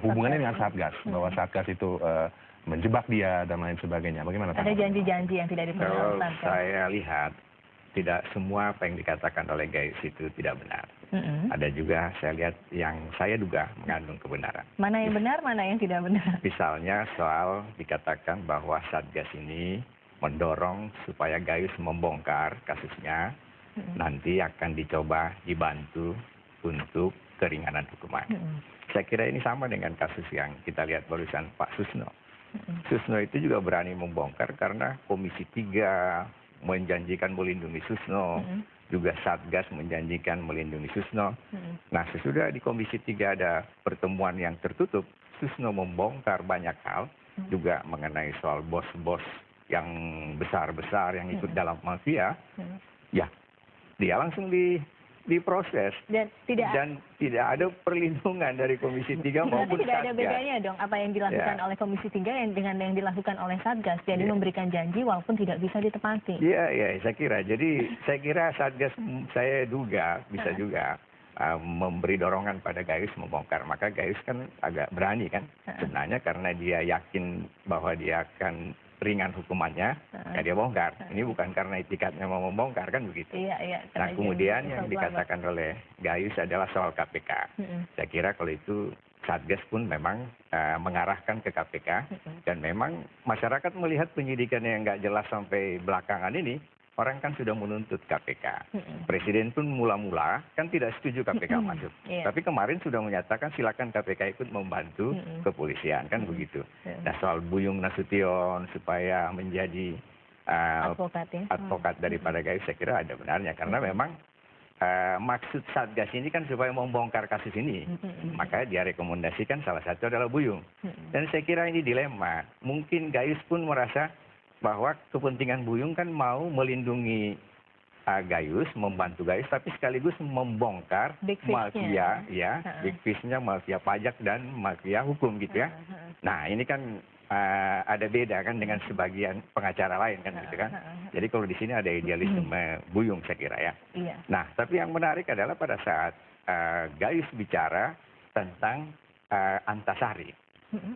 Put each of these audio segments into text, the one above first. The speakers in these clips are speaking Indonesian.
hubungannya dengan Satgas, bahwa Satgas itu menjebak dia dan lain sebagainya. Bagaimana? Ada janji-janji yang tidak dipenuhi oleh Kalau Satgas. saya lihat, tidak semua apa yang dikatakan oleh Gayus itu tidak benar. Ada juga saya lihat yang saya duga mengandung kebenaran. Mana yang benar, mana yang tidak benar? Misalnya soal dikatakan bahwa Satgas ini mendorong supaya Gayus membongkar kasusnya, nanti akan dicoba dibantu untuk keringanan hukuman. Saya kira ini sama dengan kasus yang kita lihat barusan Pak Susno. Susno itu juga berani membongkar karena Komisi 3 menjanjikan melindungi Susno, juga Satgas menjanjikan melindungi Susno. Nah, sesudah di Komisi 3 ada pertemuan yang tertutup, Susno membongkar banyak hal, juga mengenai soal bos-bos yang besar-besar yang ikut dalam mafia. Ya, dia langsung diproses Dan tidak ada perlindungan dari Komisi 3 maupun Satgas. Tidak ada Satgas. bedanya dong apa yang dilakukan oleh Komisi 3 dengan yang dilakukan oleh Satgas. Jadi memberikan janji walaupun tidak bisa ditepati. Iya, saya kira. Jadi saya kira Satgas, saya duga bisa juga memberi dorongan pada Gayus membongkar. Maka Gayus kan agak berani kan sebenarnya karena dia yakin bahwa dia akan ringan hukumannya, ya dia bongkar. Ini bukan karena itikadnya mau membongkar kan begitu. Iya. Nah, kemudian yang dikatakan oleh Gayus adalah soal KPK. Saya kira kalau itu Satgas pun memang mengarahkan ke KPK, dan memang masyarakat melihat penyidikan yang nggak jelas sampai belakangan ini, orang kan sudah menuntut KPK. Presiden pun mula-mula kan tidak setuju KPK masuk. Tapi kemarin sudah menyatakan silakan KPK ikut membantu kepolisian, kan begitu. Nah, soal Buyung Nasution supaya menjadi advokat daripada Gayus, saya kira ada benarnya. Karena memang maksud Satgas ini kan supaya membongkar kasus ini. Maka dia rekomendasikan salah satu adalah Buyung. Dan saya kira ini dilema. Mungkin Gayus pun merasa bahwa kepentingan Buyung kan mau melindungi Gayus, membantu Gayus, tapi sekaligus membongkar mafia, big fish-nya, mafia pajak dan mafia hukum gitu ya. Nah, ini kan ada beda kan dengan sebagian pengacara lain kan gitu kan. Jadi kalau di sini ada idealisme Buyung saya kira ya. Nah, tapi yang menarik adalah pada saat Gayus bicara tentang Antasari,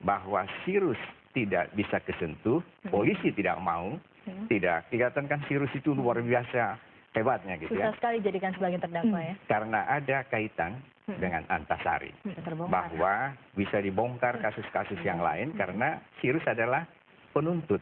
bahwa Sirus tidak bisa kesentuh, polisi tidak mau, tidak. Dikatakan Sirus itu luar biasa hebatnya gitu ya. Susah sekali jadikan sebagai terdakwa ya. Karena ada kaitan dengan Antasari, bahwa bisa dibongkar kasus-kasus yang lain karena Sirus adalah penuntut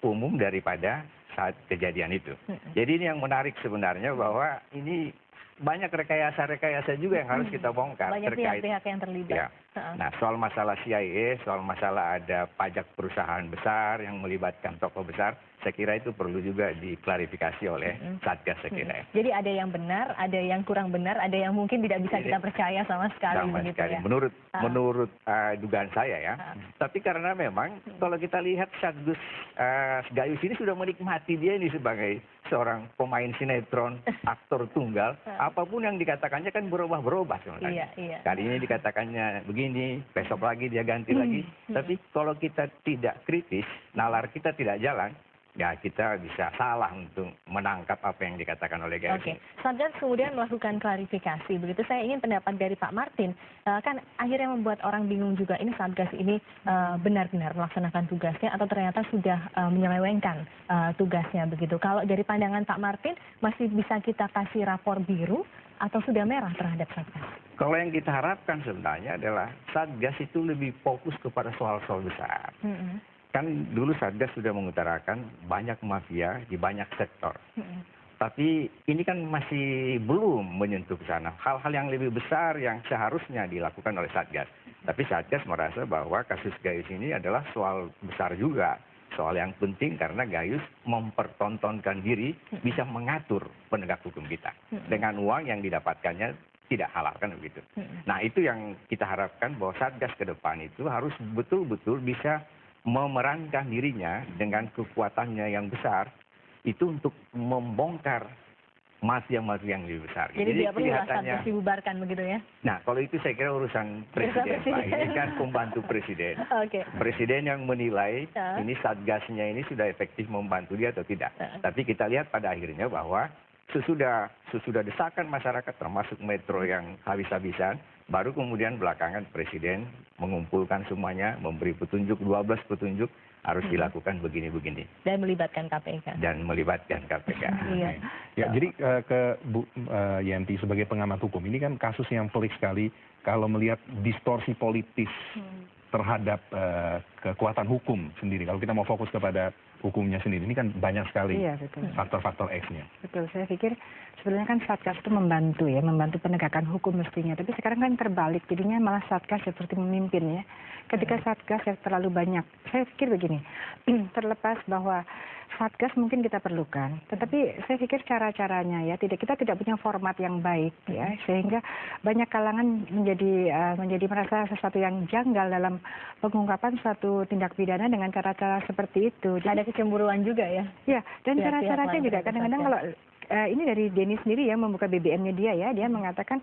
umum daripada saat kejadian itu. Jadi ini yang menarik sebenarnya, bahwa ini banyak rekayasa-rekayasa juga yang harus kita bongkar. Banyak pihak-pihak yang terlibat. Ya. Nah, soal masalah CIA, soal masalah ada pajak perusahaan besar yang melibatkan tokoh besar, saya kira itu perlu juga diklarifikasi oleh Satgas saya kira. Jadi ada yang benar, ada yang kurang benar, ada yang mungkin tidak bisa kita percaya sama sekali. Ya? Menurut dugaan saya ya. Tapi karena memang kalau kita lihat Satgas Gayus ini sudah menikmati dia ini sebagai seorang pemain sinetron, aktor tunggal, apapun yang dikatakannya kan berubah-berubah sebenarnya. Kali ini dikatakannya begini, besok lagi dia ganti lagi. Tapi kalau kita tidak kritis, nalar kita tidak jalan, ya kita bisa salah untuk menangkap apa yang dikatakan oleh Gayus. Satgas kemudian melakukan klarifikasi. Begitu saya ingin pendapat dari Pak Martin. Kan akhirnya membuat orang bingung juga, ini Satgas ini benar-benar melaksanakan tugasnya atau ternyata sudah menyelewengkan tugasnya begitu. Kalau dari pandangan Pak Martin, masih bisa kita kasih rapor biru atau sudah merah terhadap Satgas? Kalau yang kita harapkan sebenarnya adalah Satgas itu lebih fokus kepada soal-soal besar. Kan dulu Satgas sudah mengutarakan banyak mafia di banyak sektor. Tapi ini kan masih belum menyentuh ke sana. Hal-hal yang lebih besar yang seharusnya dilakukan oleh Satgas. Tapi Satgas merasa bahwa kasus Gayus ini adalah soal besar juga. Soal yang penting karena Gayus mempertontonkan diri bisa mengatur penegak hukum kita. Dengan uang yang didapatkannya tidak halal kan begitu. Nah, itu yang kita harapkan, bahwa Satgas ke depan itu harus betul-betul bisa memerankan dirinya dengan kekuatannya yang besar itu untuk membongkar mafia-mafia yang lebih besar. Jadi dia perlu Satgas dibubarkan begitu ya? Nah, kalau itu saya kira urusan presiden, Pak. Ini kan pembantu presiden. Presiden yang menilai ini Satgasnya ini sudah efektif membantu dia atau tidak. Tapi kita lihat pada akhirnya bahwa sesudah desakan masyarakat termasuk Metro yang habis-habisan, Baru kemudian belakangan Presiden mengumpulkan semuanya, memberi petunjuk, 12 petunjuk, harus dilakukan begini-begini. Dan melibatkan KPK. Dan melibatkan KPK. Iya. Ya, jadi ke Bu Yenti sebagai pengamat hukum, ini kan kasus yang pelik sekali kalau melihat distorsi politis terhadap kekuatan hukum sendiri. Kalau kita mau fokus kepada hukumnya sendiri, ini kan banyak sekali faktor-faktor X-nya. Betul, saya pikir sebenarnya kan Satgas itu membantu penegakan hukum mestinya. Tapi sekarang kan terbalik, jadinya malah Satgas seperti memimpin ya. Ketika Satgas yang terlalu banyak, saya pikir begini, terlepas bahwa Satgas mungkin kita perlukan, tetapi saya pikir cara-caranya ya kita tidak punya format yang baik ya, sehingga banyak kalangan menjadi merasa sesuatu yang janggal dalam pengungkapan suatu tindak pidana dengan cara-cara seperti itu. Ada kecemburuan juga ya. Ya, dan cara-caranya juga kadang-kadang kalau ini dari Denny sendiri ya, membuka BBM-nya dia mengatakan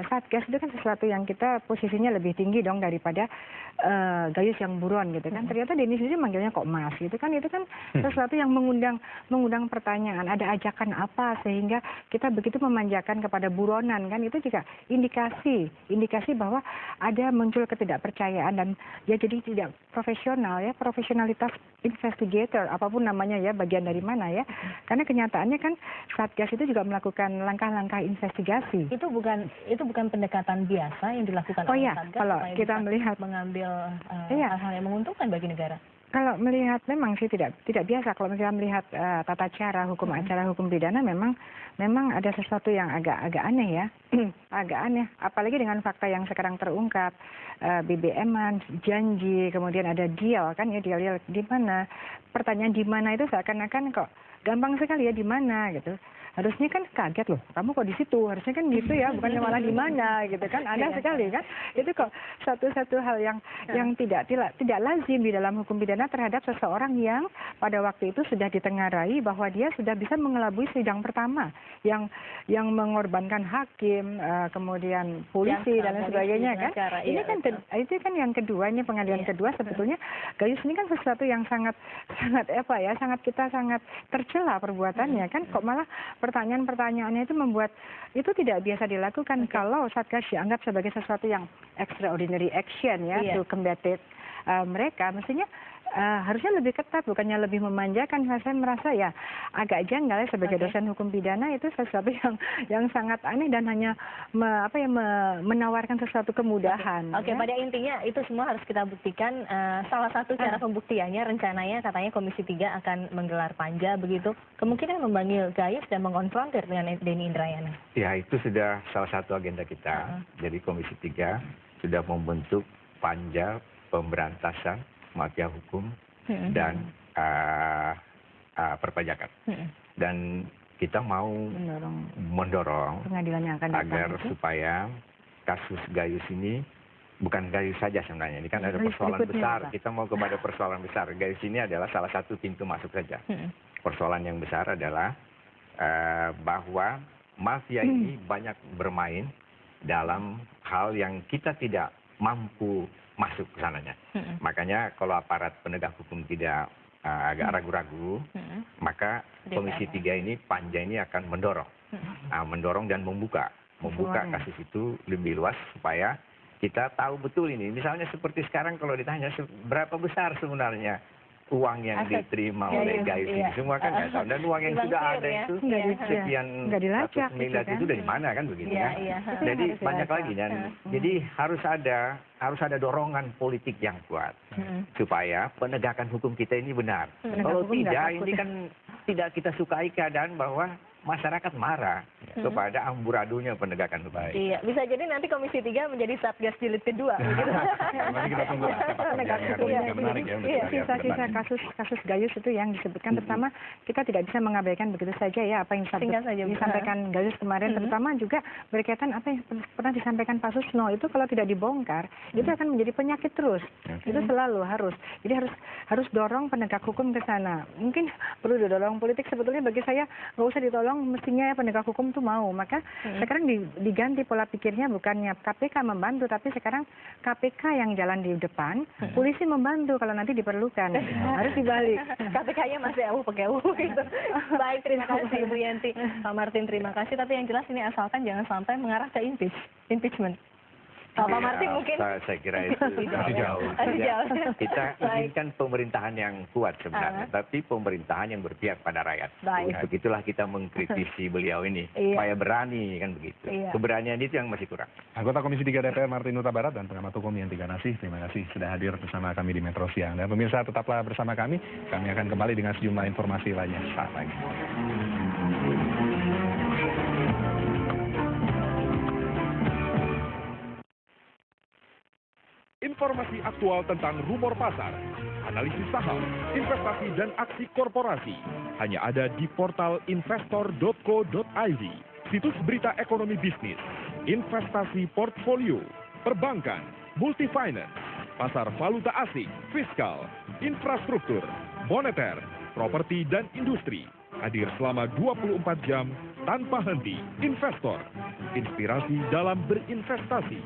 Satgas itu kan sesuatu yang kita posisinya lebih tinggi dong daripada Gayus yang buron gitu kan. Ternyata Denny sendiri manggilnya kok Mas gitu kan, itu kan sesuatu yang mengundang pertanyaan, ada ajakan apa sehingga kita begitu memanjakan kepada buronan kan, itu juga indikasi bahwa ada muncul ketidakpercayaan dan ya jadi tidak profesional ya, profesionalitas investigator apapun namanya ya, bagian dari mana ya. Karena kenyataannya kan Satgas itu juga melakukan langkah-langkah investigasi. Itu bukan pendekatan biasa yang dilakukan oleh Satgas kalau kita melihat mengambil hal-hal yang menguntungkan bagi negara. Kalau melihat memang sih tidak biasa. Kalau misalnya melihat tata cara hukum acara hukum pidana memang ada sesuatu yang agak aneh ya. Agak aneh, apalagi dengan fakta yang sekarang terungkap, BBM-an, janji, kemudian ada deal kan ya, deal di mana? Pertanyaan di mana itu seakan-akan kok gampang sekali ya, di mana gitu. Harusnya kan kaget loh, kamu kok di situ, harusnya kan gitu ya, bukannya malah di mana gitu kan, aneh sekali kan. Itu kok satu hal yang tidak lazim di dalam hukum pidana terhadap seseorang yang pada waktu itu sudah ditengarai bahwa dia sudah bisa mengelabui sidang pertama yang mengorbankan hakim, kemudian polisi dan lain sebagainya kan. Ini kan itu kan yang kedua, ini pengadilan kedua sebetulnya. Gayus ini kan sesuatu yang sangat kita sangat tercela perbuatannya kan, kok malah pertanyaan-pertanyaannya itu membuat itu tidak biasa dilakukan kalau Satgas dianggap sebagai sesuatu yang extraordinary action ya, to combat it. Mereka mestinya harusnya lebih ketat, bukannya lebih memanjakan. Saya merasa ya agak janggal ya, sebagai dosen hukum pidana itu sesuatu yang sangat aneh dan hanya menawarkan sesuatu kemudahan. Oke, pada intinya itu semua harus kita buktikan. Salah satu cara pembuktiannya rencananya katanya Komisi 3 akan menggelar panja begitu. Kemungkinan memanggil Gayus dan mengonfrontir dengan Denny Indrayana. Ya, itu sudah salah satu agenda kita. Jadi Komisi 3 sudah membentuk panja pemberantasan mafia hukum dan perpajakan. Dan kita mau mendorong pengadilan yang akan agar supaya kasus Gayus ini, bukan Gayus saja sebenarnya, ini kan ada persoalan besar. Kita mau kepada persoalan besar. Gayus ini adalah salah satu pintu masuk saja. Persoalan yang besar adalah bahwa mafia ini banyak bermain dalam hal yang kita tidak mampu masuk ke sananya. Makanya kalau aparat penegak hukum tidak agak ragu-ragu, maka Komisi 3 ini, panja ini akan mendorong dan membuka kasus itu lebih luas supaya kita tahu betul ini. Misalnya seperti sekarang kalau ditanya berapa besar sebenarnya uang yang diterima oleh Gayus ini, semua kan nggak tahu. Dan uang yang sudah ada itu sekian ratus miliar itu dari mana kan begitu kan. Jadi banyak lagi, dan jadi harus ada dorongan politik yang kuat supaya penegakan hukum kita ini benar. Kalau tidak, ini kan tidak kita sukai keadaan bahwa masyarakat marah kepada amburadunya penegakan hukum. Iya, bisa jadi nanti Komisi 3 menjadi Satgas jilid kedua. Nanti kita tunggu sisa-sisa kasus Gayus itu yang disebutkan, terutama kita tidak bisa mengabaikan begitu saja ya apa yang disampaikan Gayus kemarin, terutama juga berkaitan apa yang pernah disampaikan Pak Susno itu kalau tidak dibongkar itu akan menjadi penyakit terus. Itu selalu harus. Jadi harus dorong penegak hukum ke sana. Mungkin perlu didorong politik, sebetulnya bagi saya nggak usah ditolong, mestinya penegak hukum tuh mau. Maka sekarang diganti pola pikirnya, bukannya KPK membantu, tapi sekarang KPK yang jalan di depan, polisi membantu kalau nanti diperlukan. Harus dibalik. KPK-nya masih pekewu gitu. Baik, terima kasih Bu Yenti. Pak Martin, terima kasih. Tapi yang jelas ini asalkan jangan sampai mengarah ke impeachment. Pak Martin mungkin Saya kira itu Masih jauh. Kita inginkan pemerintahan yang kuat sebenarnya, tapi pemerintahan yang berpihak pada rakyat. Baik. Begitulah kita mengkritisi beliau ini, Iya. supaya berani kan begitu. Iya. Keberanian itu yang masih kurang. Anggota Komisi 3 DPR Martin Huta Barat dan pengamat hukum Yanti Ganasih, terima kasih sudah hadir bersama kami di Metro Siang. Dan pemirsa tetaplah bersama kami akan kembali dengan sejumlah informasi lainnya saat lagi. Informasi aktual tentang rumor pasar, analisis saham, investasi dan aksi korporasi hanya ada di portal investor.co.id, situs berita ekonomi bisnis, investasi portfolio, perbankan, multifinance, pasar valuta asing, fiskal, infrastruktur, moneter, properti dan industri. Hadir selama 24 jam tanpa henti. Investor, inspirasi dalam berinvestasi.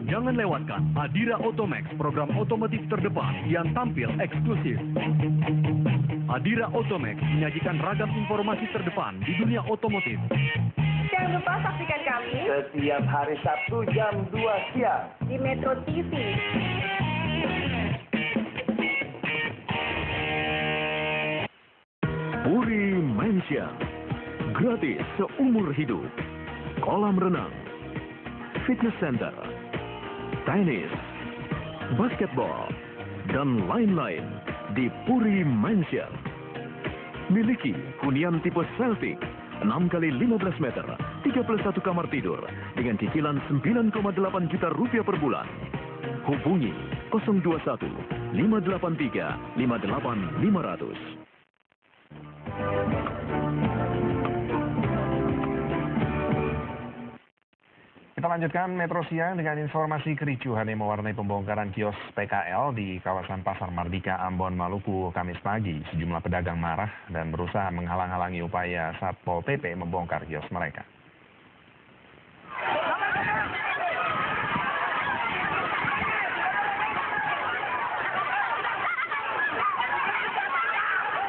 Jangan lewatkan Adira Automax, program otomotif terdepan yang tampil eksklusif. Adira Automax menyajikan ragam informasi terdepan di dunia otomotif. Jangan lupa saksikan kami setiap hari Sabtu jam 2 siang di Metro TV. Puri Mansion, gratis seumur hidup. Kolam renang, fitness center, tenis, basketball, dan lain-lain di Puri Mansion. Miliki hunian tipe Celtic 6 kali 15 meter, 31 kamar tidur dengan cicilan 9,8 juta rupiah per bulan. Hubungi 021 583 58500. Kita lanjutkan Metro Siang dengan informasi kericuhan yang mewarnai pembongkaran kios PKL di kawasan Pasar Mardika, Ambon, Maluku, Kamis pagi. Sejumlah pedagang marah dan berusaha menghalang-halangi upaya Satpol PP membongkar kios mereka.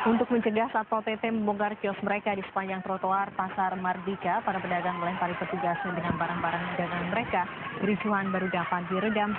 Untuk mencegah Satpol PP membongkar kios mereka di sepanjang trotoar Pasar Mardika, para pedagang melempari petugas dengan barang-barang dagangan mereka. Kericuhan baru dapat diredam